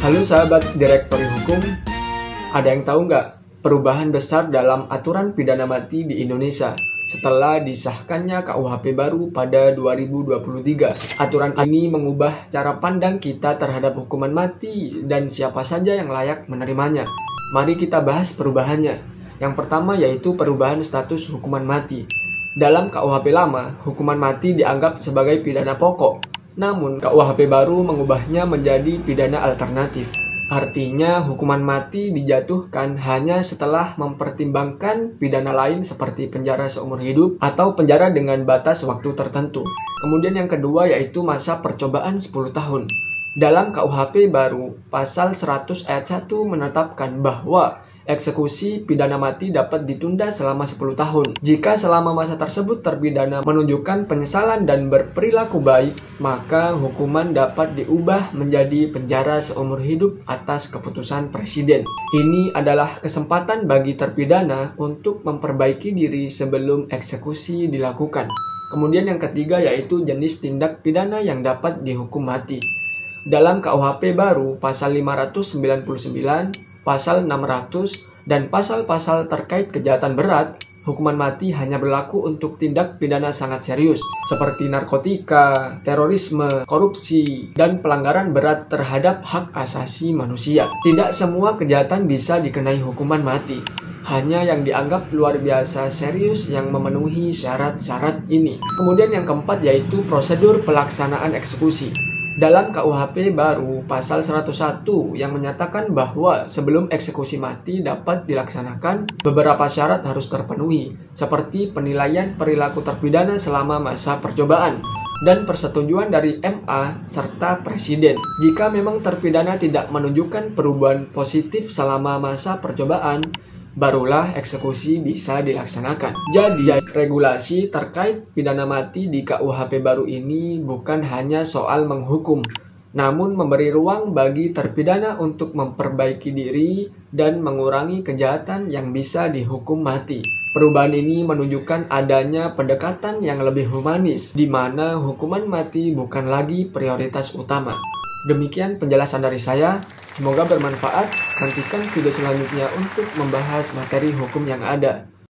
Halo sahabat Direktori Hukum, ada yang tahu nggak perubahan besar dalam aturan pidana mati di Indonesia setelah disahkannya KUHP baru pada 2023? Aturan ini mengubah cara pandang kita terhadap hukuman mati dan siapa saja yang layak menerimanya. Mari kita bahas perubahannya. Yang pertama yaitu perubahan status hukuman mati. Dalam KUHP lama, hukuman mati dianggap sebagai pidana pokok. Namun, KUHP baru mengubahnya menjadi pidana alternatif. Artinya, hukuman mati dijatuhkan hanya setelah mempertimbangkan pidana lain seperti penjara seumur hidup atau penjara dengan batas waktu tertentu. Kemudian yang kedua yaitu masa percobaan 10 tahun. Dalam KUHP baru, pasal 100 ayat 1 menetapkan bahwa eksekusi pidana mati dapat ditunda selama 10 tahun. Jika selama masa tersebut terpidana menunjukkan penyesalan dan berperilaku baik, maka hukuman dapat diubah menjadi penjara seumur hidup atas keputusan presiden. Ini adalah kesempatan bagi terpidana untuk memperbaiki diri sebelum eksekusi dilakukan. Kemudian yang ketiga yaitu jenis tindak pidana yang dapat dihukum mati. Dalam KUHP baru, pasal 599, pasal 600, dan pasal-pasal terkait kejahatan berat, hukuman mati hanya berlaku untuk tindak pidana sangat serius, seperti narkotika, terorisme, korupsi, dan pelanggaran berat terhadap hak asasi manusia. Tidak semua kejahatan bisa dikenai hukuman mati. Hanya yang dianggap luar biasa serius yang memenuhi syarat-syarat ini. Kemudian yang keempat yaitu prosedur pelaksanaan eksekusi. Dalam KUHP baru pasal 101 yang menyatakan bahwa sebelum eksekusi mati dapat dilaksanakan, beberapa syarat harus terpenuhi, seperti penilaian perilaku terpidana selama masa percobaan, dan persetujuan dari MA serta Presiden. Jika memang terpidana tidak menunjukkan perubahan positif selama masa percobaan, barulah eksekusi bisa dilaksanakan. Jadi, regulasi terkait pidana mati di KUHP baru ini bukan hanya soal menghukum, namun memberi ruang bagi terpidana untuk memperbaiki diri dan mengurangi kejahatan yang bisa dihukum mati. Perubahan ini menunjukkan adanya pendekatan yang lebih humanis, di mana hukuman mati bukan lagi prioritas utama. Demikian penjelasan dari saya, semoga bermanfaat. Nantikan video selanjutnya untuk membahas materi hukum yang ada.